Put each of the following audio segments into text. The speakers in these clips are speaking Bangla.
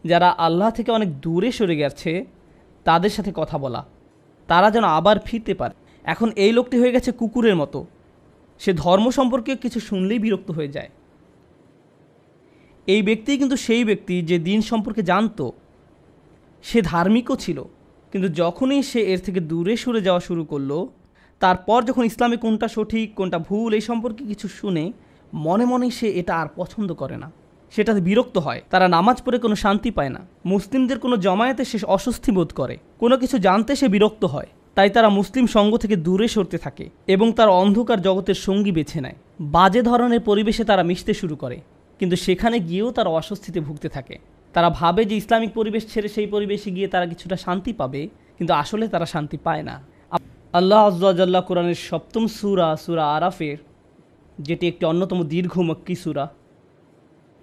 যারা আল্লাহ থেকে অনেক দূরে সরে গেছে তাদের সাথে কথা বলা, তারা যেন আবার ফিরতে পারে। এখন এই লোকটি হয়ে গেছে কুকুরের মতো, সে ধর্ম সম্পর্কে কিছু শুনলেই বিরক্ত হয়ে যায়। এই ব্যক্তি কিন্তু সেই ব্যক্তি যে দিন সম্পর্কে জানতো, সে ধার্মিকও ছিল, কিন্তু যখনই সে এর থেকে দূরে সরে যাওয়া শুরু করলো, তারপর যখন ইসলামে কোনটা সঠিক কোনটা ভুল এই সম্পর্কে কিছু শুনে মনে মনে সে এটা আর পছন্দ করে না, সেটাতে বিরক্ত হয়। তারা নামাজ পড়ে কোনো শান্তি পায় না, মুসলিমদের কোনো জমায়েতে সে অস্বস্তি বোধ করে, কোনো কিছু জানতে সে বিরক্ত হয়। তাই তারা মুসলিম সঙ্গ থেকে দূরে সরতে থাকে এবং তার অন্ধকার জগতের সঙ্গী বেছে নেয়। বাজে ধরনের পরিবেশে তারা মিশতে শুরু করে, কিন্তু সেখানে গিয়েও তারা অস্বস্তিতে ভুগতে থাকে। তারা ভাবে যে ইসলামিক পরিবেশ ছেড়ে সেই পরিবেশে গিয়ে তারা কিছুটা শান্তি পাবে, কিন্তু আসলে তারা শান্তি পায় না। আল্লাহ আয্যা ওয়া জাল্লা কোরআনের ৭ম সূরা সূরা আরাফের, যেটি একটি অন্যতম দীর্ঘ মক্কি সূরা,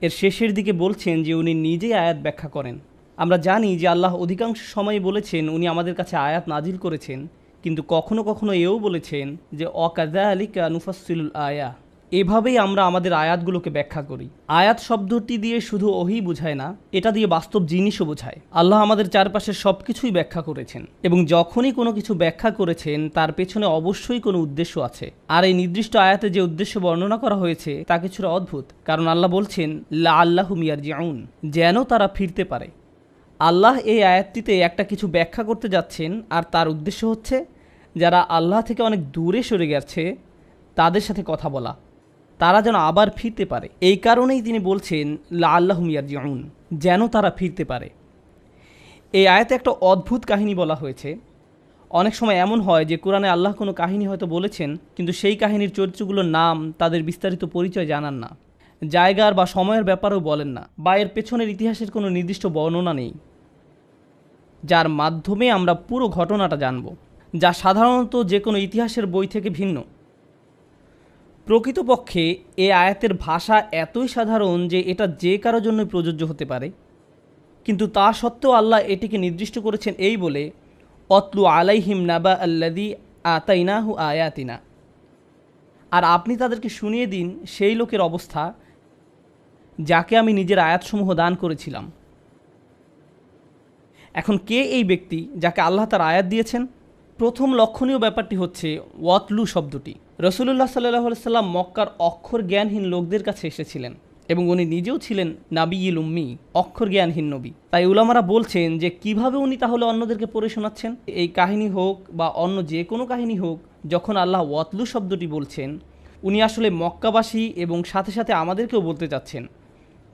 এর শেষের দিকে বলছেন যে উনি নিজেই আয়াত ব্যাখ্যা করেন। আমরা জানি যে আল্লাহ অধিকাংশ সময় বলেছেন উনি আমাদের কাছে আয়াত নাজিল করেছেন, কিন্তু কখনো কখনো এও বলেছেন যে অকাযালিকা নুফাসসিলুল আয়া, এভাবেই আমরা আমাদের আয়াতগুলোকে ব্যাখ্যা করি। আয়াত শব্দটি দিয়ে শুধু ওহী বোঝায় না, এটা দিয়ে বাস্তব জিনিসও বোঝায়। আল্লাহ আমাদের চারপাশের সব কিছুই ব্যাখ্যা করেছেন, এবং যখনই কোনো কিছু ব্যাখ্যা করেছেন তার পেছনে অবশ্যই কোনো উদ্দেশ্য আছে। আর এই নির্দিষ্ট আয়াতে যে উদ্দেশ্য বর্ণনা করা হয়েছে তা কিছুটা অদ্ভুত, কারণ আল্লাহ বলছেন লাআল্লাহুম ইয়ারজিউন, যেন তারা ফিরতে পারে। আল্লাহ এই আয়াতটিতে একটা কিছু ব্যাখ্যা করতে যাচ্ছেন, আর তার উদ্দেশ্য হচ্ছে যারা আল্লাহ থেকে অনেক দূরে সরে গেছে তাদের সাথে কথা বলা, তারা যেন আবার ফিরতে পারে। এই কারণেই তিনি বলছেন লাআল্লাহুম ইয়ারজিউন, যেন তারা ফিরতে পারে। এই আয়াতে একটা অদ্ভুত কাহিনী বলা হয়েছে। অনেক সময় এমন হয় যে কোরআনে আল্লাহ কোনো কাহিনী হয়তো বলেছেন, কিন্তু সেই কাহিনীর চরিত্রগুলোর নাম, তাদের বিস্তারিত পরিচয় জানান না, জায়গার বা সময়ের ব্যাপারেও বলেন না, বা এর পেছনের ইতিহাসের কোনো নির্দিষ্ট বর্ণনা নেই, যার মাধ্যমে আমরা পুরো ঘটনাটা জানব, যা সাধারণত যে কোনো ইতিহাসের বই থেকে ভিন্ন। প্রকৃতপক্ষে এ আয়াতের ভাষা এতই সাধারণ যে এটা যে কারোর জন্যই প্রযোজ্য হতে পারে, কিন্তু তা সত্ত্বেও আল্লাহ এটিকে নির্দিষ্ট করেছেন এই বলে, অতলু আলাইহিম নাবা আল্লাযী আতাইনাহু আয়াতিনা, আর আপনি তাদেরকে শুনিয়ে দিন সেই লোকের অবস্থা যাকে আমি নিজের আয়াতসমূহ দান করেছিলাম। এখন কে এই ব্যক্তি যাকে আল্লাহ তার আয়াত দিয়েছেন? প্রথম লক্ষণীয় ব্যাপারটি হচ্ছে ওয়াতলু শব্দটি। রাসূলুল্লাহ সাল্লাল্লাহু আলাইহি সাল্লাম মক্কার অক্ষর জ্ঞানহীন লোকদের কাছে এসেছিলেন, এবং উনি নিজেও ছিলেন নাবিয়ুল উম্মি, অক্ষর জ্ঞানহীন নবী। তাই উলামারা বলছেন যে কিভাবে উনি তাহলে অন্যদেরকে পড়ে শোনাচ্ছেন? এই কাহিনী হোক বা অন্য যে কোনো কাহিনী হোক, যখন আল্লাহ ওয়াতলু শব্দটি বলছেন, উনি আসলে মক্কাবাসী এবং সাথে সাথে আমাদেরকেও বলতে চাচ্ছেন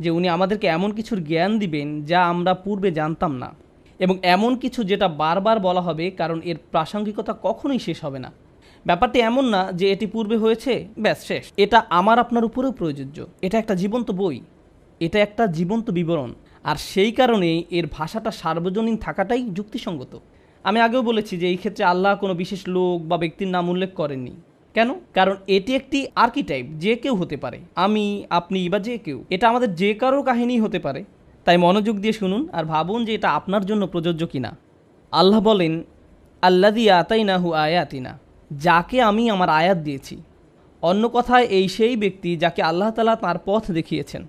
যে উনি আমাদেরকে এমন কিছুর জ্ঞান দিবেন যা আমরা পূর্বে জানতাম না, এবং এমন কিছু যেটা বারবার বলা হবে, কারণ এর প্রাসঙ্গিকতা কখনোই শেষ হবে না। ব্যাপারটি এমন না যে এটি পূর্বে হয়েছে ব্যাস শেষ। এটা আমার আপনার উপরেও প্রযোজ্য। এটা একটা জীবন্ত বই, এটা একটা জীবন্ত বিবরণ, আর সেই কারণেই এর ভাষাটা সার্বজনীন থাকাটাই যুক্তিসঙ্গত। আমি আগেও বলেছি যে এই ক্ষেত্রে আল্লাহ কোনো বিশেষ লোক বা ব্যক্তির নাম উল্লেখ করেননি। কেন? কারণ এটি একটি আর্কিটাইপ, যে কেউ হতে পারে, আমি, আপনি বা যে কেউ। এটা আমাদের যে কারো কাহিনী হতে পারে। তাই মনোযোগ দিয়ে শুনুন আর ভাবুন যে এটা আপনার জন্য প্রযোজ্য কিনা। আল্লাহ বলেন আল্লাযী আতাইনাহু আয়াতিনা, যাকে আমি আমার আয়াত দিয়েছি। অন্য কথায় এই সেই ব্যক্তি যাকে আল্লাহ তাআলা তাঁর পথ দেখিয়েছেন,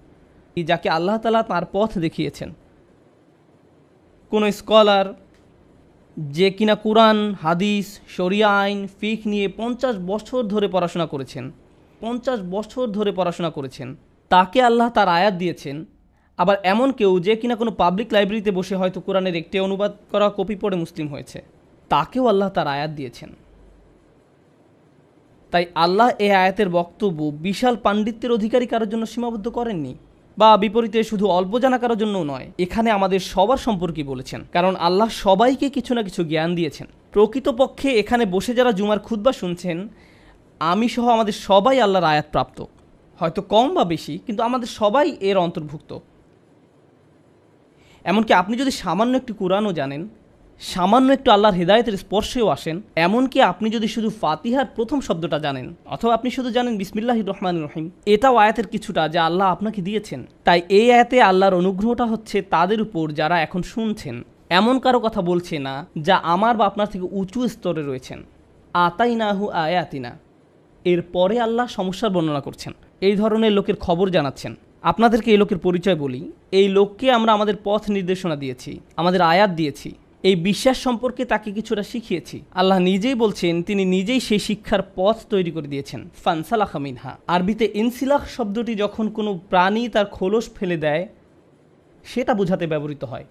যাকে আল্লাহ তাআলা তাঁর পথ দেখিয়েছেন। কোনো স্কলার যে কিনা কুরআন, হাদিস, শরিয়া আইন, ফিকহ নিয়ে 50 বছর ধরে পড়াশোনা করেছেন, 50 বছর ধরে পড়াশোনা করেছেন, তাকে আল্লাহ তার আয়াত দিয়েছেন। আবার এমন কেউ যে কিনা কোনো পাবলিক লাইব্রেরিতে বসে হয়তো কোরআনের একটি অনুবাদ করা কপি পড়ে মুসলিম হয়েছে, তাকেও আল্লাহ তার আয়াত দিয়েছেন। তাই আল্লাহ এই আয়াতের বক্তব্য বিশাল পাণ্ডিত্যের অধিকারী কারোর জন্য সীমাবদ্ধ করেননি, বা বিপরীতে শুধু অল্প জানা কারোর জন্যও নয়। এখানে আমাদের সবার সম্পর্কে বলেছেন, কারণ আল্লাহ সবাইকে কিছু না কিছু জ্ঞান দিয়েছেন। প্রকৃতপক্ষে এখানে বসে যারা জুমার খুতবা শুনছেন, আমি সহ আমাদের সবাই আল্লাহর আয়াত প্রাপ্ত, হয়তো কম বা বেশি, কিন্তু আমাদের সবাই এর অন্তর্ভুক্ত। এমনকি আপনি যদি সামান্য একটু কোরআনও জানেন, সামান্য একটু আল্লাহর হেদায়েতের স্পর্শেও আসেন, এমনকি আপনি যদি শুধু ফাতিহার প্রথম শব্দটা জানেন, অথবা আপনি শুধু জানেন বিসমিল্লাহির রহমানির রহিম, এটাও আয়াতের কিছুটা যা আল্লাহ আপনাকে দিয়েছেন। তাই এই আয়াতে আল্লাহর অনুগ্রহটা হচ্ছে তাদের উপর যারা এখন শুনছেন। এমন কারো কথা বলছে না যা আমার বা আপনার থেকে উঁচু স্তরে রয়েছেন। আতাইনাহু আয়াতিনা, এরপরে আল্লাহ সমস্যার বর্ণনা করছেন, এই ধরনের লোকের খবর জানাচ্ছেন। আপনাদেরকে এই লোকের পরিচয় বলি। এই লোককে আমরা আমাদের পথ নির্দেশনা দিয়েছি, আমাদের আয়াত দিয়েছি, এই বিশ্বাস সম্পর্কে তাকে কিছুটা শিখিয়েছি। আল্লাহ নিজেই বলছেন তিনি নিজেই সেই শিক্ষার পথ তৈরি করে দিয়েছেন। ফানসালাখা মিনহা, আরবিতে ইনসিলাখ শব্দটি যখন কোনো প্রাণী তার খোলস ফেলে দেয় সেটা বোঝাতে ব্যবহৃত হয়।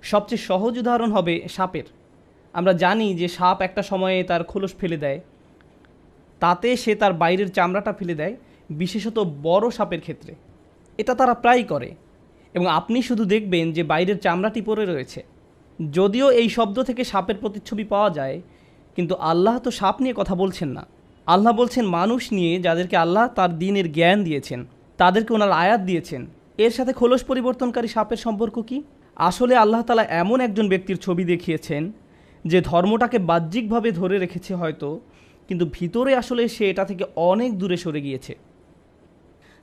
সবচেয়ে সহজ উদাহরণ হবে সাপের। আমরা জানি যে সাপ একটা সময়ে তার খোলস ফেলে দেয়, তাতে সে তার বাইরের চামড়াটা ফেলে দেয়, বিশেষত বড় সাপের ক্ষেত্রে এটা তারা প্রায়ই করে, এবং আপনি শুধু দেখবেন যে বাইরের চামড়াটি পড়ে রয়েছে। যদিও এই শব্দ থেকে সাপের প্রতিচ্ছবি পাওয়া যায়, কিন্তু আল্লাহ তো সাপ নিয়ে কথা বলছেন না। আল্লাহ বলছেন মানুষ নিয়ে, যাদেরকে আল্লাহ তার দ্বীনের জ্ঞান দিয়েছেন, তাদেরকে ওনার আয়াত দিয়েছেন। এর সাথে খোলস পরিবর্তনকারী সাপের সম্পর্ক কি? আসলে আল্লাহ তাআলা এমন একজন ব্যক্তির ছবি দেখিয়েছেন যে ধর্মটাকে বাহ্যিকভাবে ধরে রেখেছে হয়তো, কিন্তু ভিতরে আসলে সে এটা থেকে অনেক দূরে সরে গিয়েছে।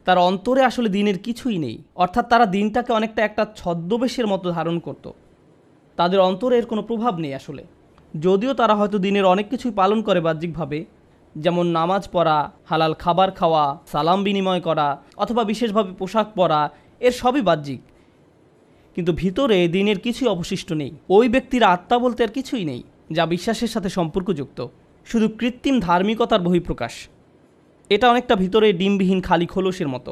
তার অন্তরে আসলে দ্বীনের কিছুই নেই, অর্থাৎ তারা দ্বীনটাকে অনেকটা একটা ছদ্মবেশের মতো ধারণ করত। তাদের অন্তরে এর কোনো প্রভাব নেই আসলে। যদিও তারা হয়তো দ্বীনের অনেক কিছুই পালন করে বাহ্যিকভাবে, যেমন নামাজ পড়া, হালাল খাবার খাওয়া, সালাম বিনিময় করা, অথবা বিশেষভাবে পোশাক পরা, এর সবই বাহ্যিক, কিন্তু ভিতরে দ্বীনের কিছুই অবশিষ্ট নেই। ওই ব্যক্তির আত্মা বলতে আর কিছুই নেই যা বিশ্বাসের সাথে সম্পর্কযুক্ত, শুধু কৃত্রিম ধার্মিকতার বহিঃপ্রকাশ। এটা অনেকটা ভিতরে ডিমবিহীন খালি খোলসের মতো।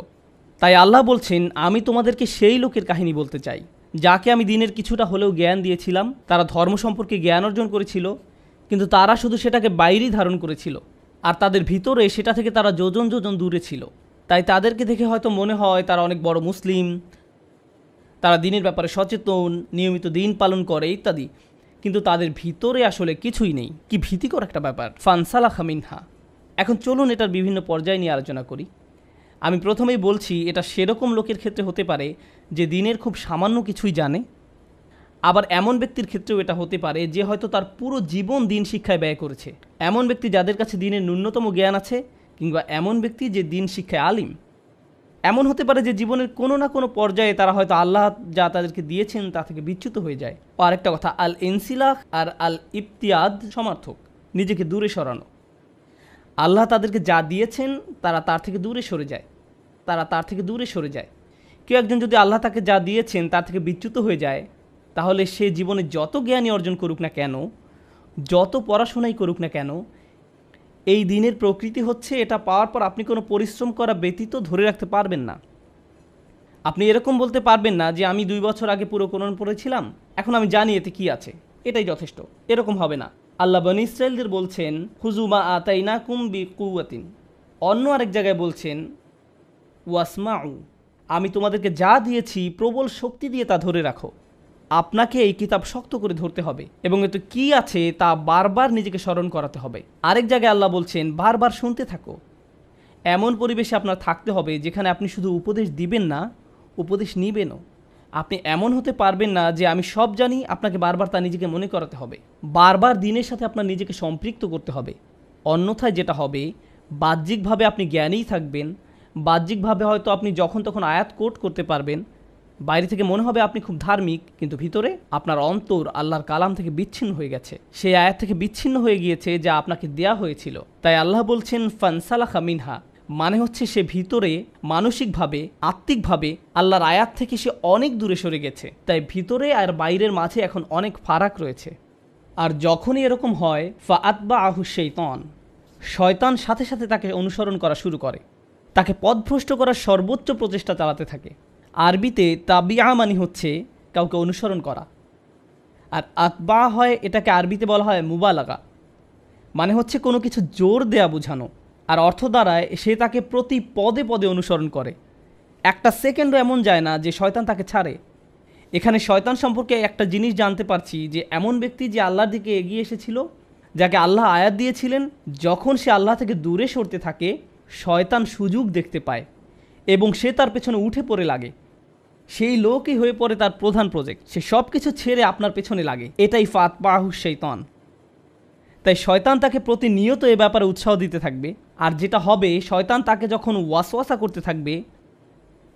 তাই আল্লাহ বলছেন আমি তোমাদেরকে সেই লোকের কাহিনী বলতে চাই যাকে আমি দ্বীনের কিছুটা হলেও জ্ঞান দিয়েছিলাম। তারা ধর্ম সম্পর্কে জ্ঞান অর্জন করেছিল, কিন্তু তারা শুধু সেটাকে বাইরেই ধারণ করেছিল, আর তাদের ভিতরে সেটা থেকে তারা যোজন যোজন দূরে ছিল। তাই তাদেরকে দেখে হয়তো মনে হয় তারা অনেক বড় মুসলিম, তারা দ্বীনের ব্যাপারে সচেতন, নিয়মিত দিন পালন করে ইত্যাদি, কিন্তু তাদের ভিতরে আসলে কিছুই নেই। কি ভীতিকর একটা ব্যাপার। ফানসালাখা মিনহা। এখন চলুন এটার বিভিন্ন পর্যায় নিয়ে আলোচনা করি। আমি প্রথমেই বলছি এটা সেরকম লোকের ক্ষেত্রে হতে পারে যে দ্বীনের খুব সামান্য কিছুই জানে, আবার এমন ব্যক্তির ক্ষেত্রেও এটা হতে পারে যে হয়তো তার পুরো জীবন দ্বীন শিক্ষায় ব্যয় করেছে। এমন ব্যক্তি যাদের কাছে দ্বীনের ন্যূনতম জ্ঞান আছে, কিংবা এমন ব্যক্তি যে দ্বীন শিক্ষায় আলিম। এমন হতে পারে যে জীবনের কোনো না কোনো পর্যায়ে তারা হয়তো আল্লাহ যা তাদেরকে দিয়েছেন তা থেকে বিচ্যুত হয়ে যায়। ও আরেকটা কথা, আল ইনসিলাহ আর আল ইবতিয়াদ সমার্থক, নিজেকে দূরে সরানো। আল্লাহ তাদেরকে যা দিয়েছেন তারা তার থেকে দূরে সরে যায়, কেউ একজন যদি আল্লাহ তাকে যা দিয়েছেন তার থেকে বিচ্যুত হয়ে যায়, তাহলে সে জীবনে যত জ্ঞানই অর্জন করুক না কেন, যত পড়াশোনাই করুক না কেন, এই দ্বীনের প্রকৃতি হচ্ছে এটা পাওয়ার পর আপনি কোনো পরিশ্রম করা ব্যতীত ধরে রাখতে পারবেন না। আপনি এরকম বলতে পারবেন না যে আমি 2 বছর আগে পুরো কোরআন পড়েছিলাম, এখন আমি জানি এতে কি আছে, এটাই যথেষ্ট। এরকম হবে না। আল্লাহ বনী ইসরাঈলদের বলছেন হুজুমা আতাইনাকুম বিকুওয়াতিন। অন্য আরেক জায়গায় বলছেন ওয়াসমাউ, আমি তোমাদেরকে যা দিয়েছি প্রবল শক্তি দিয়ে তা ধরে রাখো। আপনাকে এই কিতাব শক্ত করে ধরতে হবে এবং এতে কি আছে তা বারবার নিজেকে স্মরণ করাতে হবে। আরেক জায়গায় আল্লাহ বলছেন বারবার শুনতে থাকো। এমন পরিবেশে আপনার থাকতে হবে যেখানে আপনি শুধু উপদেশ দিবেন না, উপদেশ নিবেনও। আপনি এমন হতে পারবেন না যে আমি সব জানি, আপনাকে বারবার তা নিজেকে মনে করাতে হবে, বারবার দ্বীনের সাথে আপনার নিজেকে সম্পৃক্ত করতে হবে। অন্যথায় যেটা হবে, বাহ্যিকভাবে আপনি জ্ঞানীই থাকবেন, বাহ্যিকভাবে হয়তো আপনি যখন তখন আয়াত কোট করতে পারবেন, বাইরে থেকে মনে হবে আপনি খুব ধার্মিক, কিন্তু ভিতরে আপনার অন্তর আল্লাহর কালাম থেকে বিচ্ছিন্ন হয়ে গেছে, সেই আয়াত থেকে বিচ্ছিন্ন হয়ে গিয়েছে যা আপনাকে দেয়া হয়েছিল। তাই আল্লাহ বলছেন ফানসালাখা মিনহা, মানে হচ্ছে সে ভিতরে মানসিকভাবে, আত্মিকভাবে আল্লাহর আয়াত থেকে সে অনেক দূরে সরে গেছে। তাই ভিতরে আর বাইরের মাঝে এখন অনেক ফারাক রয়েছে। আর যখনই এরকম হয় ফাআতবাআহু শাইতান, শয়তান সাথে সাথে তাকে অনুসরণ করা শুরু করে, তাকে পথভ্রষ্ট করার সর্বোচ্চ প্রচেষ্টা চালাতে থাকে। আরবিতে তাবিআ মানে হচ্ছে কাউকে অনুসরণ করা, আর আতবা হয়, এটাকে আরবিতে বলা হয় মুবালাগা, মানে হচ্ছে কোনো কিছু জোর দেয়া বোঝানো। আর অর্থ দ্বারায় সে তাকে প্রতি পদে পদে অনুসরণ করে, একটা সেকেন্ডও এমন যায় না যে শয়তান তাকে ছাড়ে। এখানে শয়তান সম্পর্কে একটা জিনিস জানতে পারছি যে এমন ব্যক্তি যে আল্লাহর দিকে এগিয়ে এসেছিল, যাকে আল্লাহ আয়াত দিয়েছিলেন, যখন সে আল্লাহ থেকে দূরে সরতে থাকে শয়তান সুযোগ দেখতে পায় এবং সে তার পেছনে উঠে পড়ে লাগে। সেই লোকই হয়ে পড়ে তার প্রধান প্রজেক্ট, সে সব কিছু ছেড়ে আপনার পেছনে লাগে। এটাই ফাতবাহু শাইতান। তাই শয়তান তাকে প্রতিনিয়ত এ ব্যাপারে উৎসাহ দিতে থাকবে, আর যেটা হবে শয়তান তাকে যখন ওয়াসওয়াসা করতে থাকবে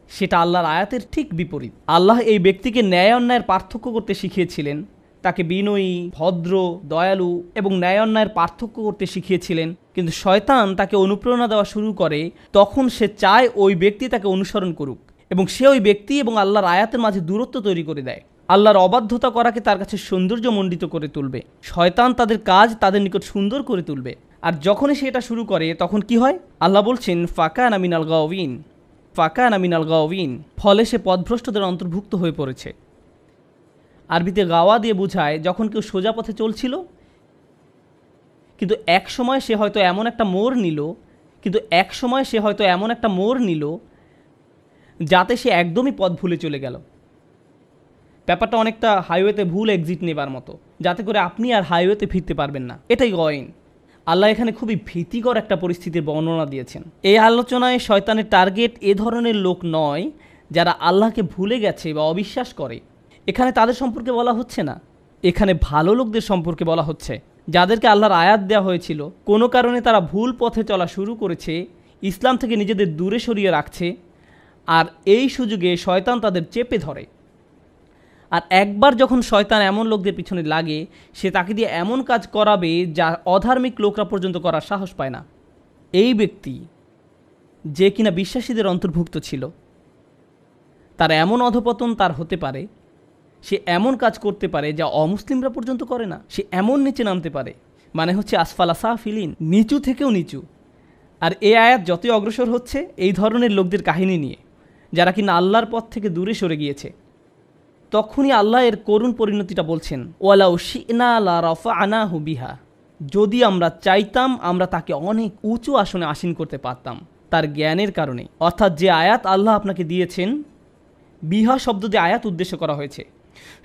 সেটা আল্লাহর আয়াতের ঠিক বিপরীত। আল্লাহ এই ব্যক্তিকে ন্যায় অন্যায়ের পার্থক্য করতে শিখিয়েছিলেন, তাকে বিনয়ী, ভদ্র, দয়ালু এবং ন্যায় অন্যায়ের পার্থক্য করতে শিখিয়েছিলেন, কিন্তু শয়তান তাকে অনুপ্রেরণা দেওয়া শুরু করে। তখন সে চায় ওই ব্যক্তি তাকে অনুসরণ করুক এবং সে ওই ব্যক্তি এবং আল্লাহর আয়াতের মাঝে দূরত্ব তৈরি করে দেয়। আল্লাহর অবাধ্যতা করাকে তার কাছে সৌন্দর্যমণ্ডিত করে তুলবে। শয়তান তাদের কাজ তাদের নিকট সুন্দর করে তুলবে। আর যখনই সে এটা শুরু করে তখন কি হয়? আল্লাহ বলছেন ফাকানা মিনাল গাওয়িন, ফাকানা মিনাল গাওয়িন, ফলে সে পথভ্রষ্টদের অন্তর্ভুক্ত হয়ে পড়েছে। আরবিতে গাওয়া দিয়ে বোঝায় যখন কেউ সোজা পথে চলছিল কিন্তু এক সময় সে হয়তো এমন একটা মোড় নিল যাতে সে একদমই পথ ভুলে চলে গেল। ব্যাপারটা অনেকটা হাইওয়েতে ভুল এক্সিট নেবার মতো, যাতে করে আপনি আর হাইওয়েতে ফিরতে পারবেন না। এটাই গয়ন। আল্লাহ এখানে খুবই ভীতিকর একটা পরিস্থিতির বর্ণনা দিয়েছেন। এই আলোচনায় শয়তানের টার্গেট এ ধরনের লোক নয় যারা আল্লাহকে ভুলে গেছে বা অবিশ্বাস করে। এখানে তাদের সম্পর্কে বলা হচ্ছে না, এখানে ভালো লোকদের সম্পর্কে বলা হচ্ছে, যাদেরকে আল্লাহর আয়াত দেওয়া হয়েছিল। কোনো কারণে তারা ভুল পথে চলা শুরু করেছে, ইসলাম থেকে নিজেদের দূরে সরিয়ে রাখছে, আর এই সুযোগে শয়তান তাদের চেপে ধরে। আর একবার যখন শয়তান এমন লোকদের পিছনে লাগে, সে তাকে দিয়ে এমন কাজ করাবে যা অধার্মিক লোকরা পর্যন্ত করার সাহস পায় না। এই ব্যক্তি যে কিনা বিশ্বাসীদের অন্তর্ভুক্ত ছিল, তার এমন অধপতন তার হতে পারে, সে এমন কাজ করতে পারে যা অমুসলিমরা পর্যন্ত করে না। সে এমন নিচে নামতে পারে, মানে হচ্ছে আসফালা সাফিলিন, নিচু থেকেও নিচু। আর এই আয়াত যতই অগ্রসর হচ্ছে এই ধরনের লোকদের কাহিনী নিয়ে, যারা কিনা আল্লাহর পথ থেকে দূরে সরে গিয়েছে, তখনই আল্লাহ এর করুণ পরিণতিটা বলছেন, ওয়ালাউ শি'না লা রাফা'নাহু বিহা, যদি আমরা চাইতাম আমরা তাকে অনেক উঁচু আসনে আসীন করতে পারতাম তার জ্ঞানের কারণে। অর্থাৎ যে আয়াত আল্লাহ আপনাকে দিয়েছেন, বিহা শব্দ দিয়ে আয়াত উদ্দেশ্য করা হয়েছে।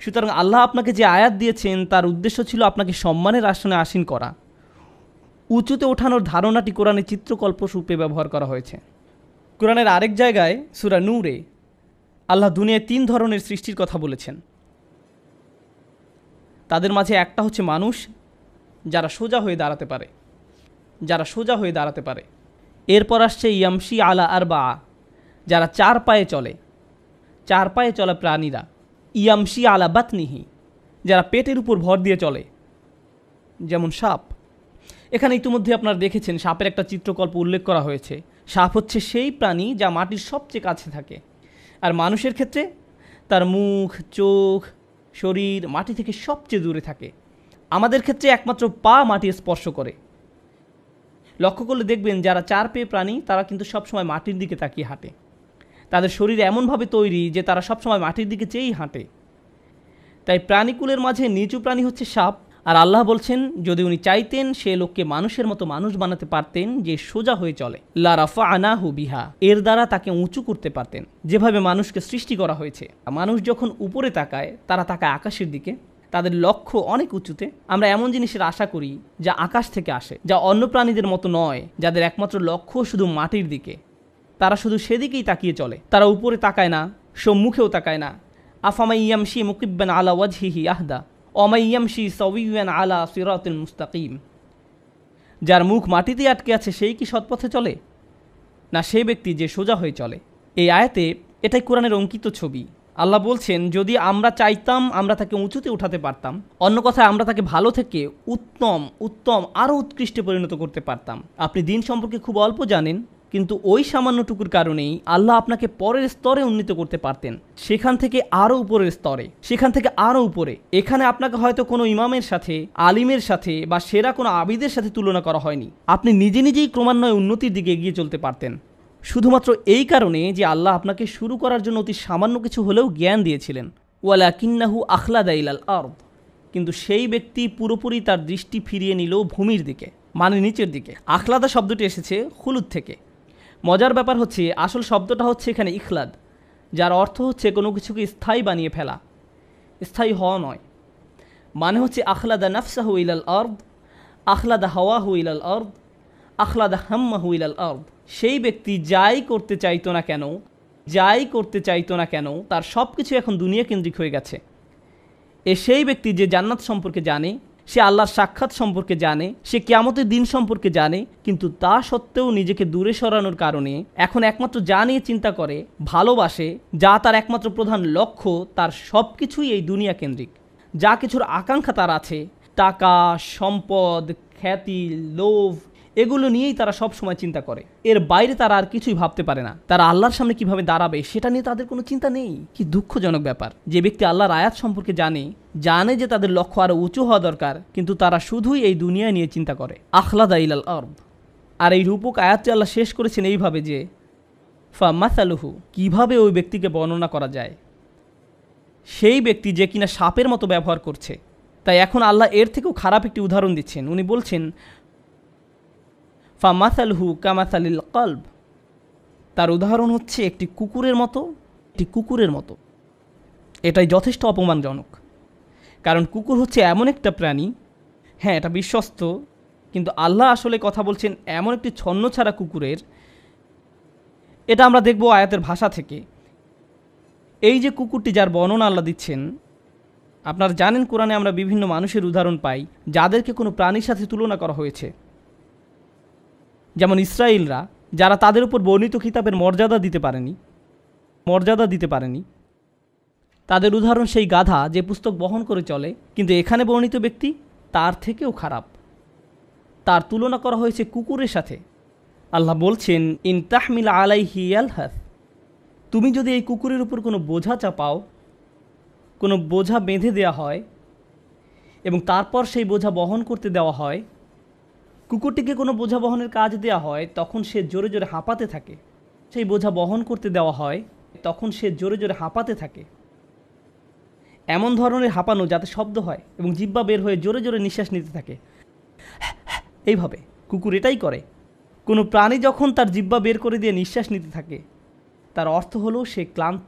সুতরাং আল্লাহ আপনাকে যে আয়াত দিয়েছেন তার উদ্দেশ্য ছিল আপনাকে সম্মানের আসনে আসীন করা। উঁচুতে ওঠানোর ধারণাটি কোরআনে চিত্রকল্পরূপে ব্যবহার করা হয়েছে। কোরআনের আরেক জায়গায় সূরা নূরে আল্লাহ দুনিয়ায় 3 ধরনের সৃষ্টির কথা বলেছেন। তাদের মাঝে একটা হচ্ছে মানুষ, যারা সোজা হয়ে দাঁড়াতে পারে। এরপর আসছে ইয়ামশি আলা আরবা, যারা 4 পায়ে চলা প্রাণীরা। ইয়ামশি আলা বাতনিহি, যারা পেটের উপর ভর দিয়ে চলে, যেমন সাপ। এখানে ইতিমধ্যে আপনারা দেখেছেন সাপের একটা চিত্রকল্প উল্লেখ করা হয়েছে। সাপ হচ্ছে সেই প্রাণী যা মাটির সবচেয়ে কাছে থাকে, আর মানুষের ক্ষেত্রে তার মুখ, চোখ, শরীর মাটি থেকে সবচেয়ে দূরে থাকে। আমাদের ক্ষেত্রে একমাত্র পা মাটি স্পর্শ করে। লক্ষ্য করলে দেখবেন যারা 4 পেয়ে প্রাণী তারা কিন্তু সবসময় মাটির দিকে তাকিয়ে হাঁটে। তাদের শরীর এমনভাবে তৈরি যে তারা সবসময় মাটির দিকে চেয়েই হাঁটে। তাই প্রাণীকুলের মাঝে নিচু প্রাণী হচ্ছে সাপ। আর আল্লাহ বলছেন যদি উনি চাইতেন সে লোককে মানুষের মতো মানুষ বানাতে পারতেন যে সোজা হয়ে চলে। লা রাফা'নাহু বিহা, এর দ্বারা তাকে উঁচু করতে পারতেন, যেভাবে মানুষকে সৃষ্টি করা হয়েছে। মানুষ যখন উপরে তাকায় তারা তাকায় আকাশের দিকে, তাদের লক্ষ্য অনেক উঁচুতে। আমরা এমন জিনিসের আশা করি যা আকাশ থেকে আসে, যা অন্য প্রাণীদের মতো নয়, যাদের একমাত্র লক্ষ্য শুধু মাটির দিকে। তারা শুধু সেদিকেই তাকিয়ে চলে, তারা উপরে তাকায় না, সম্মুখেও তাকায় না। আফামাই ইয়ামশি মুকিব্বান আলা ওয়াজহিহি আহদা ওমাই ইয়ামশি সাওয়িয়ান আলা সিরাতিল মুস্তাকিম, যার মুখ মাটিতে আটকে আছে সেই কি সৎপথে চলে, না সেই ব্যক্তি যে সোজা হয়ে চলে। এই আয়াতে এটাই কোরআনের অঙ্কিত ছবি। আল্লাহ বলছেন যদি আমরা চাইতাম আমরা তাকে উঁচুতে উঠাতে পারতাম, অন্য কথায় আমরা তাকে ভালো থেকে উত্তম আরও উৎকৃষ্টে পরিণত করতে পারতাম। আপনি দিন সম্পর্কে খুব অল্প জানেন, কিন্তু ওই সামান্যটুকুর কারণেই আল্লাহ আপনাকে পরের স্তরে উন্নীত করতে পারতেন, সেখান থেকে আরও উপরের স্তরে, সেখান থেকে আরও উপরে। এখানে আপনাকে হয়তো কোনো ইমামের সাথে, আলিমের সাথে বা সেরা কোনো আবিদের সাথে তুলনা করা হয়নি। আপনি নিজে নিজেই ক্রমান্বয়ে উন্নতির দিকে এগিয়ে চলতে পারতেন, শুধুমাত্র এই কারণে যে আল্লাহ আপনাকে শুরু করার জন্য অতি সামান্য কিছু হলেও জ্ঞান দিয়েছিলেন। ওয়ালাকিন্নাহু আখলাদা ইলাল আরদ, কিন্তু সেই ব্যক্তি পুরোপুরি তার দৃষ্টি ফিরিয়ে নিল ভূমির দিকে, মানে নিচের দিকে। আখলাদা শব্দটি এসেছে খুলুদ থেকে। মজার ব্যাপার হচ্ছে আসল শব্দটা হচ্ছে এখানে ইখলাদ, যার অর্থ হচ্ছে কোনো কিছুকে স্থায়ী বানিয়ে ফেলা, স্থায়ী হওয়া নয়। মানে হচ্ছে আখলাদা নাফসাহু ইলাল আরদ, আখলাদা হাওয়াহু ইলাল আরদ, আখলাদা হাম্মাহু ইলাল আরদ। সেই ব্যক্তি যাই করতে চাইতো না কেন তার সব কিছু এখন দুনিয়া কেন্দ্রিক হয়ে গেছে। সেই ব্যক্তি যে জান্নাত সম্পর্কে জানে, সে আল্লাহর সাক্ষাৎ সম্পর্কে জানে, সে কিয়ামতের দিন সম্পর্কে জানে, কিন্তু তা সত্ত্বেও নিজেকে দূরে সরানোর কারণে এখন একমাত্র যা নিয়ে চিন্তা করে, ভালোবাসে, যা তার একমাত্র প্রধান লক্ষ্য, তার সব কিছুই এই দুনিয়া কেন্দ্রিক। যা কিছুর আকাঙ্ক্ষা তার আছে, টাকা, সম্পদ, খ্যাতি, লোভ, এগুলো নিয়েই তারা সব সময় চিন্তা করে। এর বাইরে তারা আর কিছুই ভাবতে পারে না। তারা আল্লাহর সামনে কিভাবে দাঁড়াবে সেটা নিয়ে তাদের কোনো চিন্তা নেই। কি দুঃখজনক ব্যাপার। যে ব্যক্তি আল্লাহর আয়াত সম্পর্কে জানে যে তাদের লক্ষ্য আরও উঁচু হওয়া দরকার, কিন্তু তারা শুধুই এই দুনিয়া নিয়ে চিন্তা করে। আখলাদা ইলাল আরদ। আর এই রূপক আয়াতটি আল্লাহ শেষ করেছেন এইভাবে যে ফামাসালুহু, কিভাবে ওই ব্যক্তিকে বর্ণনা করা যায়, সেই ব্যক্তি যে কিনা সাপের মতো ব্যবহার করছে। তাই এখন আল্লাহ এর থেকেও খারাপ একটি উদাহরণ দিচ্ছেন। উনি বলছেন ফামাসালুহু কামাসালিল কলব, তার উদাহরণ হচ্ছে একটি কুকুরের মতো। এটাই যথেষ্ট অপমানজনক, কারণ কুকুর হচ্ছে এমন একটা প্রাণী, হ্যাঁ এটা বিশ্বস্ত, কিন্তু আল্লাহ আসলে কথা বলছেন এমন একটি ছন্নছাড়া কুকুরের। এটা আমরা দেখব আয়াতের ভাষা থেকে। এই যে কুকুরটি যার বর্ণনা আল্লাহ দিচ্ছেন, আপনারা জানেন কোরআনে আমরা বিভিন্ন মানুষের উদাহরণ পাই যাদেরকে কোনো প্রাণীর সাথে তুলনা করা হয়েছে। যেমন ইসরায়েলরা, যারা তাদের উপর বর্ণিত কিতাবের মর্যাদা দিতে পারেনি, তাদের উদাহরণ সেই গাধা যে পুস্তক বহন করে চলে, কিন্তু এখানে বর্ণিত ব্যক্তি তার থেকেও খারাপ। তার তুলনা করা হয়েছে কুকুরের সাথে। আল্লাহ বলছেন ইন তাহমিল আলাইহি ইয়ালহাস, তুমি যদি এই কুকুরের উপর কোনো বোঝা চাপাও, কোনো বোঝা বেঁধে দেওয়া হয় এবং তারপর সেই বোঝা বহন করতে দেওয়া হয়, কুকুরটিকে কোনো বোঝা বহনের কাজ দেওয়া হয়, তখন সে জোরে জোরে হাঁপাতে থাকে। সেই বোঝা বহন করতে দেওয়া হয়, তখন সে জোরে জোরে হাঁপাতে থাকে, এমন ধরনের হাঁপানো যাতে শব্দ হয় এবং জিহ্বা বের হয়ে জোরে জোরে নিঃশ্বাস নিতে থাকে। এইভাবে কুকুর এটাই করে। কোনো প্রাণী যখন তার জিহ্বা বের করে দিয়ে নিঃশ্বাস নিতে থাকে, তার অর্থ হলো সে ক্লান্ত।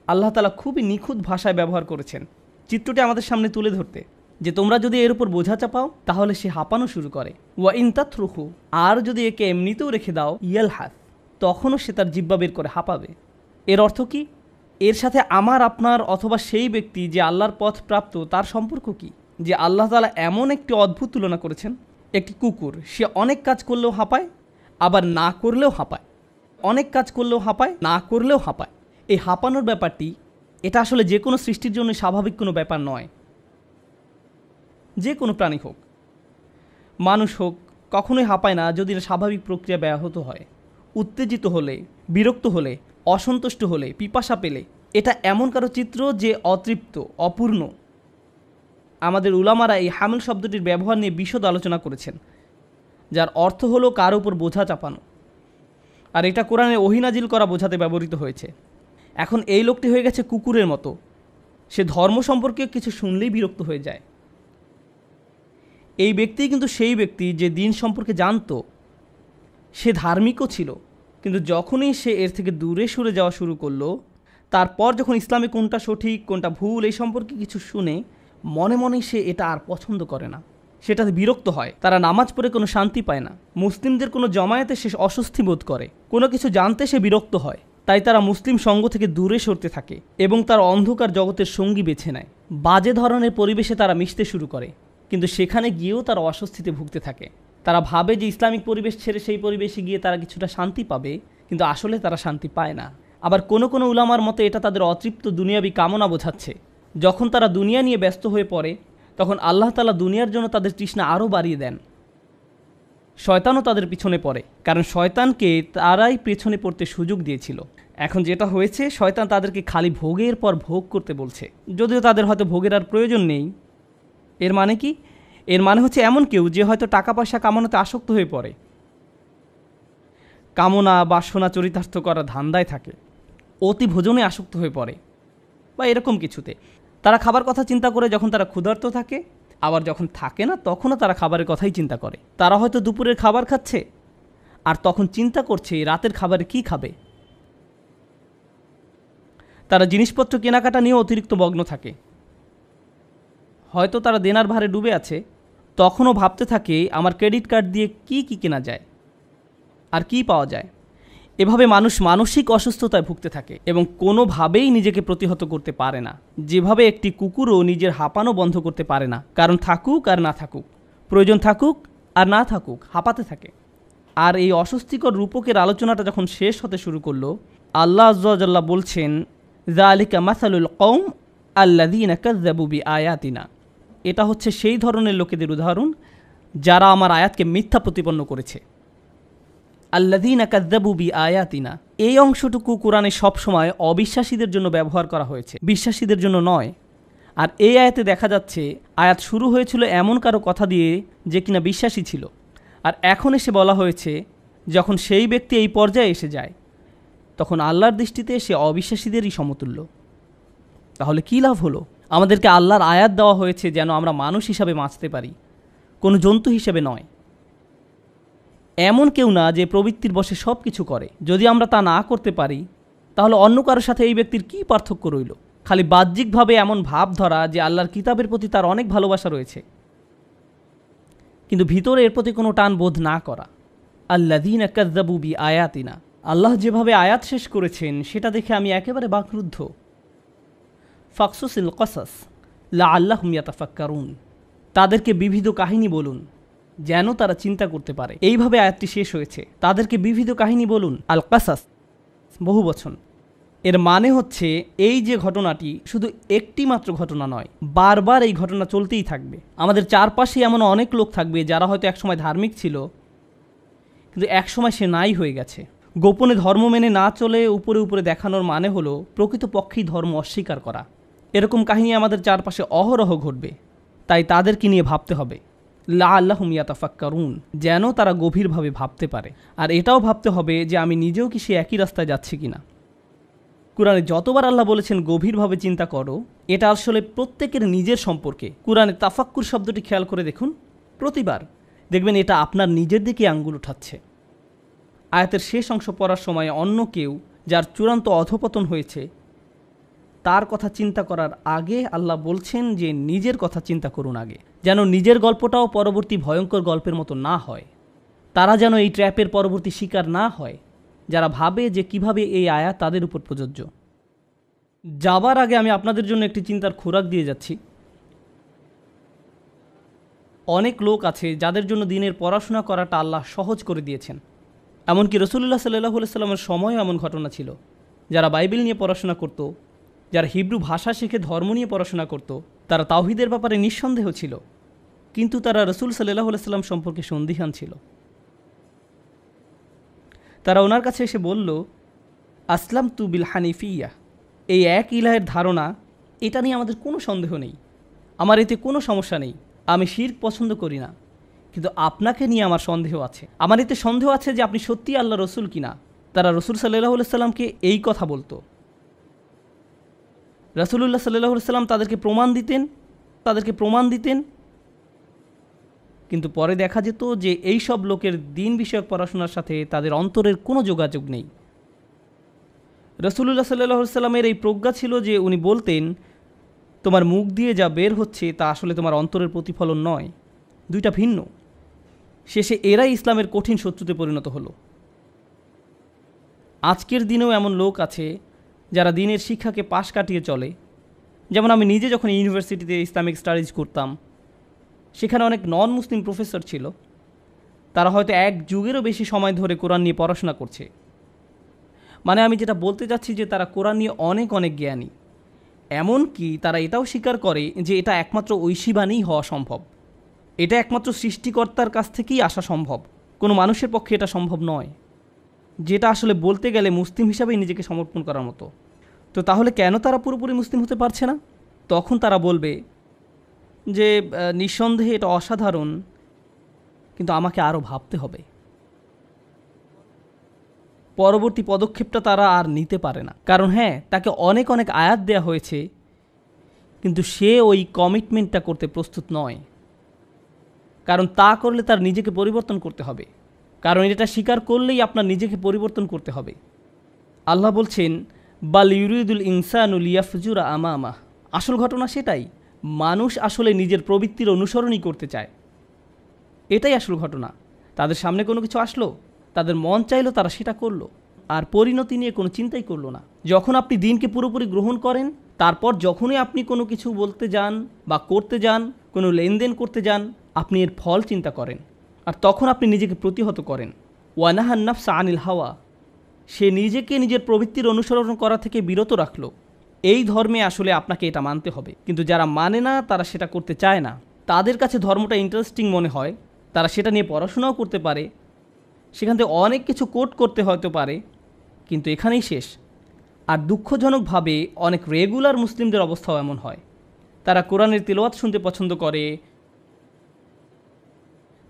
আল্লাহ তাআলা খুবই নিখুঁত ভাষায় ব্যবহার করেছেন চিত্রটি আমাদের সামনে তুলে ধরতে, যে তোমরা যদি এর উপর বোঝা চাপাও তাহলে সে হাঁপানো শুরু করে। ওয়া ইন তাতরুকু, আর যদি একে এমনিতেও রেখে দাও, ইয়ালহাস, তখনও সে তার জিহ্বা বের করে হাঁপাবে। এর অর্থ কি? এর সাথে আমার আপনার অথবা সেই ব্যক্তি যে আল্লাহর পথ প্রাপ্ত তার সম্পর্ক কি? যে আল্লাহ তাআলা এমন একটি অদ্ভুত তুলনা করেছেন। একটি কুকুর, সে অনেক কাজ করলেও হাঁপায়, আবার না করলেও হাঁপায়, অনেক কাজ করলেও হাঁপায়, না করলেও হাঁপায়। এই হাঁপানোর ব্যাপারটি, এটা আসলে যে কোনো সৃষ্টির জন্য স্বাভাবিক কোনো ব্যাপার নয়। যে কোনো প্রাণী হোক, মানুষ হোক, কখনোই হাঁপায় না যদি স্বাভাবিক প্রক্রিয়া ব্যাহত হয়। উত্তেজিত হলে, বিরক্ত হলে, অসন্তুষ্ট হলে, পিপাসা পেলে, এটা এমন কারো চিত্র যে অতৃপ্ত, অপূর্ণ। আমাদের উলামারা এই হামিল শব্দটির ব্যবহার নিয়ে বিশদ আলোচনা করেছেন, যার অর্থ হলো কারো উপর বোঝা চাপানো। আর এটা কোরআনে ওহী নাজিল করা বোঝাতে ব্যবহৃত হয়েছে। এখন এই লোকটি হয়ে গেছে কুকুরের মতো। সে ধর্ম সম্পর্কে কিছু শুনলেই বিরক্ত হয়ে যায়। এই ব্যক্তি কিন্তু সেই ব্যক্তি যে দিন সম্পর্কে জানতো, সে ধার্মিকও ছিল, কিন্তু যখনই সে এর থেকে দূরে সরে যাওয়া শুরু করলো, তারপর যখন ইসলামে কোনটা সঠিক কোনটা ভুল এই সম্পর্কে কিছু শুনে মনে মনে সে এটা আর পছন্দ করে না, সেটাতে বিরক্ত হয়। তারা নামাজ পড়ে কোনো শান্তি পায় না, মুসলিমদের কোনো জমায়েতে সে অস্বস্তি বোধ করে, কোনো কিছু জানতে সে বিরক্ত হয়। তাই তারা মুসলিম সঙ্গ থেকে দূরে সরতে থাকে এবং তার অন্ধকার জগতের সঙ্গী বেছে নেয়। বাজে ধরনের পরিবেশে তারা মিশতে শুরু করে, কিন্তু সেখানে গিয়েও তারা অস্বস্তিতে ভুগতে থাকে। তারা ভাবে যে ইসলামিক পরিবেশ ছেড়ে সেই পরিবেশে গিয়ে তারা কিছুটা শান্তি পাবে, কিন্তু আসলে তারা শান্তি পায় না। আবার কোনো কোনো উলামার মতে এটা তাদের অতৃপ্ত দুনিয়াবি কামনা বোঝাচ্ছে। যখন তারা দুনিয়া নিয়ে ব্যস্ত হয়ে পড়ে, তখন আল্লাহ তাআলা দুনিয়ার জন্য তাদের তৃষ্ণা আরও বাড়িয়ে দেন। শয়তানও তাদের পিছনে পড়ে, কারণ শয়তানকে তারাই পেছনে পড়তে সুযোগ দিয়েছিল। এখন যেটা হয়েছে, শয়তান তাদেরকে খালি ভোগের পর ভোগ করতে বলছে, যদিও তাদের হয়তো ভোগের আর প্রয়োজন নেই। এর মানে কি? এর মানে হচ্ছে এমন কেউ যে হয়তো টাকা পয়সা কামানোতে আসক্ত হয়ে পড়ে, কামনা বাসনা চরিতার্থ করার ধান্দায় থাকে, অতি ভোজনে আসক্ত হয়ে পড়ে, বা এরকম কিছুতে। তারা খাবার কথা চিন্তা করে যখন তারা ক্ষুধার্ত থাকে, আবার যখন থাকে না তখনও তারা খাবারের কথাই চিন্তা করে। তারা হয়তো দুপুরের খাবার খাচ্ছে আর তখন চিন্তা করছে রাতের খাবারে কি খাবে। তারা জিনিসপত্র কেনাকাটা নিয়েও অতিরিক্ত মগ্ন থাকে। হয়তো তারা দেনার ভারে ডুবে আছে, তখনও ভাবতে থাকে আমার ক্রেডিট কার্ড দিয়ে কি কি কেনা যায় আর কি পাওয়া যায়। এভাবে মানুষ মানসিক অসুস্থতায় ভুগতে থাকে এবং কোনোভাবেই নিজেকে প্রতিহত করতে পারে না। যেভাবে একটি কুকুরও নিজের হাঁপানো বন্ধ করতে পারে না, কারণ থাকুক আর না থাকুক, প্রয়োজন থাকুক আর না থাকুক, হাঁপাতে থাকে। আর এই অস্বস্তিকর রূপকের আলোচনাটা যখন শেষ হতে শুরু করলো, আল্লাহ আযজা ওয়া জাল্লা বলছেন যালিকা মাসালুল কওম আল্লাযীনা কাযযাবু বিআয়াতিনা, এটা হচ্ছে সেই ধরনের লোকেদের উদাহরণ যারা আমার আয়াতকে মিথ্যা প্রতিপন্ন করেছে। আল্লাযীনা কাযযাবু বিআয়াতিনা, এই অংশটুকু কোরআনে সবসময় অবিশ্বাসীদের জন্য ব্যবহার করা হয়েছে, বিশ্বাসীদের জন্য নয়। আর এই আয়াতে দেখা যাচ্ছে আয়াত শুরু হয়েছিল এমন কারো কথা দিয়ে যে কিনা বিশ্বাসী ছিল, আর এখন এসে বলা হয়েছে যখন সেই ব্যক্তি এই পর্যায়ে এসে যায় তখন আল্লাহর দৃষ্টিতে সে অবিশ্বাসীদেরই সমতুল্য। তাহলে কী লাভ হলো? আমাদেরকে আল্লাহর আয়াত দেওয়া হয়েছে যেন আমরা মানুষ হিসাবে বাঁচতে পারি, কোনো জন্তু হিসেবে নয়। এমন কেউ না যে প্রবৃত্তির বশে সব কিছু করে। যদি আমরা তা না করতে পারি তাহলে অন্য কারোর সাথে এই ব্যক্তির কী পার্থক্য রইল? খালি বাহ্যিকভাবে এমন ভাব ধরা যে আল্লাহর কিতাবের প্রতি তার অনেক ভালোবাসা রয়েছে, কিন্তু ভিতরে এর প্রতি কোনো টান বোধ না করা। আল্লাযীনা কাযযাবু বিআয়াতিনা, আল্লাহ যেভাবে আয়াত শেষ করেছেন সেটা দেখে আমি একেবারে বাকরুদ্ধ। ফাকসুসিল কসাস লাআল্লাহুম ইয়াতাফাক্কারুন, তাদেরকে বিবিধ কাহিনী বলুন যেন তারা চিন্তা করতে পারে। এইভাবে আয়াতটি শেষ হয়েছে, তাদেরকে বিবিধ কাহিনী বলুন। আল কাসাস বহুবচন, এর মানে হচ্ছে এই যে ঘটনাটি শুধু একটি মাত্র ঘটনা নয়, বারবার এই ঘটনা চলতেই থাকবে। আমাদের চারপাশে এমন অনেক লোক থাকবে যারা হয়তো একসময় ধার্মিক ছিল, কিন্তু একসময় সে নাই হয়ে গেছে। গোপনে ধর্ম মেনে না চলে উপরে উপরে দেখানোর মানে হলো প্রকৃতপক্ষেই ধর্ম অস্বীকার করা। এরকম কাহিনী আমাদের চারপাশে অহরহ ঘটবে, তাই তাদেরকে নিয়ে ভাবতে হবে। লাআল্লাহুম ইয়াতাফাক্কারুন, যেন তারা গভীরভাবে ভাবতে পারে। আর এটাও ভাবতে হবে যে আমি নিজেও কি সে একই রাস্তায় যাচ্ছি কিনা। কুরআনে যতবার আল্লাহ বলেছেন গভীরভাবে চিন্তা করো, এটা আসলে প্রত্যেকের নিজের সম্পর্কে। কুরআনে তাফাক্কুর শব্দটি খেয়াল করে দেখুন, প্রতিবার দেখবেন এটা আপনার নিজের দিকে আঙ্গুল উঠাচ্ছে। আয়াতের শেষ অংশ পড়ার সময় অন্য কেউ যার চূড়ান্ত অধঃপতন হয়েছে তার কথা চিন্তা করার আগে আল্লাহ বলছেন যে নিজের কথা চিন্তা করুন আগে, যেন নিজের গল্পটাও পরবর্তী ভয়ঙ্কর গল্পের মতো না হয়। তারা যেন এই ট্র্যাপের পরবর্তী শিকার না হয় যারা ভাবে যে কিভাবে এই আয়াত তাদের উপর প্রযোজ্য। যাবার আগে আমি আপনাদের জন্য একটি চিন্তার খোরাক দিয়ে যাচ্ছি। অনেক লোক আছে যাদের জন্য দিনের পড়াশোনা করাটা আল্লাহ সহজ করে দিয়েছেন। এমনকি রাসূলুল্লাহ সাল্লাল্লাহু আলাইহি সাল্লামের সময়ও এমন ঘটনা ছিল। যারা বাইবেল নিয়ে পড়াশোনা করত, যারা হিব্রু ভাষা শিখে ধর্ম নিয়ে পড়াশোনা করত, তারা তাওহীদের ব্যাপারে নিঃসন্দেহ ছিল, কিন্তু তারা রাসূল সাল্লাল্লাহু আলাইহি সাল্লাম সম্পর্কে সন্দিহান ছিল। তারা ওনার কাছে এসে বলল, আসলাম তু বিল হানিফিয়া, এই এক ইলাহের ধারণা, এটা নিয়ে আমাদের কোনো সন্দেহ নেই, আমার এতে কোনো সমস্যা নেই, আমি শিরক পছন্দ করি না, কিন্তু আপনাকে নিয়ে আমার সন্দেহ আছে। আমার এতে সন্দেহ আছে যে আপনি সত্যিই আল্লাহ রসুল কিনা। তারা রসুল সাল্লাল্লাহু আলাইহি সাল্লামকে এই কথা বলতো। রাসূলুল্লাহ সাল্লাল্লাহু আলাইহি সাল্লাম তাদেরকে প্রমাণ দিতেন, কিন্তু পরে দেখা যেত যে এই সব লোকের দিন বিষয়ক পড়াশোনার সাথে তাদের অন্তরের কোনো যোগাযোগ নেই। রাসূলুল্লাহ সাল্লাল্লাহু আলাইহি সাল্লামের এই প্রজ্ঞা ছিল যে উনি বলতেন, তোমার মুখ দিয়ে যা বের হচ্ছে তা আসলে তোমার অন্তরের প্রতিফলন নয়, দুইটা ভিন্ন। শেষে এরাই ইসলামের কঠিন শত্রুতে পরিণত হলো। আজকের দিনেও এমন লোক আছে যারা দিনের শিক্ষাকে পাশ কাটিয়ে চলে। যেমন আমি নিজে যখন ইউনিভার্সিটিতে ইসলামিক স্টাডিজ করতাম, সেখানে অনেক নন মুসলিম প্রফেসর ছিল। তারা হয়তো এক যুগেরও বেশি সময় ধরে কোরআন নিয়ে পড়াশোনা করছে। মানে আমি যেটা বলতে চাচ্ছি যে তারা কোরআন নিয়ে অনেক অনেক জ্ঞানী। এমনকি তারা এটাও স্বীকার করে যে এটা একমাত্র ঐশী বাণীই হওয়া সম্ভব, এটা একমাত্র সৃষ্টিকর্তার কাছ থেকেই আসা সম্ভব, কোনো মানুষের পক্ষে এটা সম্ভব নয়, যেটা আসলে বলতে গেলে মুসলিম হিসাবেই নিজেকে সমর্পণ করার মতো। তো তাহলে কেন তারা পুরোপুরি মুসলিম হতে পারছে না? তখন তারা বলবে যে নিঃসন্দেহে এটা অসাধারণ, কিন্তু আমাকে আরও ভাবতে হবে। পরবর্তী পদক্ষেপটা তারা আর নিতে পারে না, কারণ হ্যাঁ, তাকে অনেক অনেক আয়াত দেয়া হয়েছে, কিন্তু সে ওই কমিটমেন্টটা করতে প্রস্তুত নয়। কারণ তা করলে তার নিজেকে পরিবর্তন করতে হবে, কারণ এটা স্বীকার করলেই আপনার নিজেকে পরিবর্তন করতে হবে। আল্লাহ বলছেন, বাল ইউরিদুল ইনসানু লিয়াফজুরা আমামাহ, আসল ঘটনা সেটাই, মানুষ আসলে নিজের প্রবৃত্তির অনুসরণই করতে চায়। এটাই আসল ঘটনা। তাদের সামনে কোনো কিছু আসলো, তাদের মন চাইলো, তারা সেটা করলো, আর পরিণতি নিয়ে কোনো চিন্তাই করলো না। যখন আপনি দিনকে পুরোপুরি গ্রহণ করেন, তারপর যখনই আপনি কোনো কিছু বলতে যান বা করতে যান, কোনো লেনদেন করতে যান, আপনি এর ফল চিন্তা করেন, আর তখন আপনি নিজেকে প্রতিহত করেন। ওয়ানাহান নাফসা আনিল হাওয়া, সে নিজেকে নিজের প্রবৃত্তির অনুসরণ করা থেকে বিরত রাখলো। এই ধর্মে আসলে আপনাকে এটা মানতে হবে, কিন্তু যারা মানে না, তারা সেটা করতে চায় না। তাদের কাছে ধর্মটা ইন্টারেস্টিং মনে হয়, তারা সেটা নিয়ে পড়াশোনাও করতে পারে, সেখান থেকে অনেক কিছু কোট করতে হয়তো পারে, কিন্তু এখানেই শেষ। আর দুঃখজনকভাবে অনেক রেগুলার মুসলিমদের অবস্থাও এমন হয়। তারা কোরআনের তিলাওয়াত শুনতে পছন্দ করে,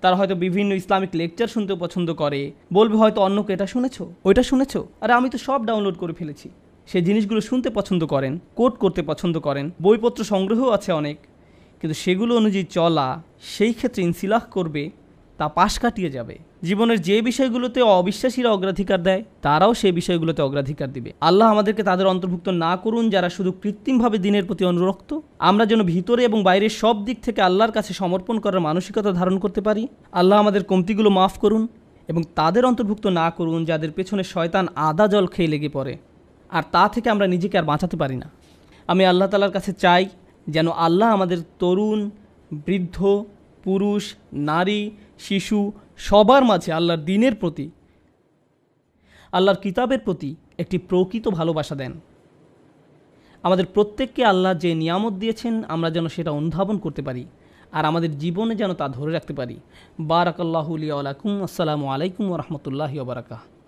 তারা হয়তো বিভিন্ন ইসলামিক লেকচার শুনতে পছন্দ করে, বলবে হয়তো অন্যকে এটা শুনেছো, ওইটা শুনেছো, আরে আমি তো সব ডাউনলোড করে ফেলেছি। সেই জিনিসগুলো শুনতে পছন্দ করেন, কোট করতে পছন্দ করেন, বইপত্র সংগ্রহও আছে অনেক, কিন্তু সেগুলো অনুযায়ী চলা সেই ক্ষেত্রে ইনসিলাহ করবে, তা পাশ কাটিয়ে যাবে। জীবনের যে বিষয়গুলোতে অবিশ্বাসীরা অগ্রাধিকার দেয়, তারাও সেই বিষয়গুলোতে অগ্রাধিকার দিবে। আল্লাহ আমাদেরকে তাদের অন্তর্ভুক্ত না করুন যারা শুধু কৃত্রিমভাবে দিনের প্রতি অনুরক্ত। আমরা যেন ভিতরে এবং বাইরের সব দিক থেকে আল্লাহর কাছে সমর্পণ করার মানসিকতা ধারণ করতে পারি। আল্লাহ আমাদের কমতিগুলো মাফ করুন এবং তাদের অন্তর্ভুক্ত না করুন যাদের পেছনে শয়তান আদা জল খেয়ে লেগে পড়ে, আর তা থেকে আমরা নিজেকে আর বাঁচাতে পারি না। আমি আল্লাহ তাআলার কাছে চাই যেন আল্লাহ আমাদের তরুণ, বৃদ্ধ, পুরুষ, নারী, শিশু সবার মাঝে আল্লাহর দ্বীনের প্রতি, আল্লাহর কিতাবের প্রতি একটি প্রকৃত ভালোবাসা দেন। আমাদের প্রত্যেককে আল্লাহ যে নিয়ামত দিয়েছেন আমরা যেন সেটা অনুধাবন করতে পারি, আর আমাদের জীবনে যেন তা ধরে রাখতে পারি। বারাকাল্লাহু লি ওয়া লাকুম। আসসালামু আলাইকুম ওয়া রাহমাতুল্লাহি ওয়া বারাকাতুহু।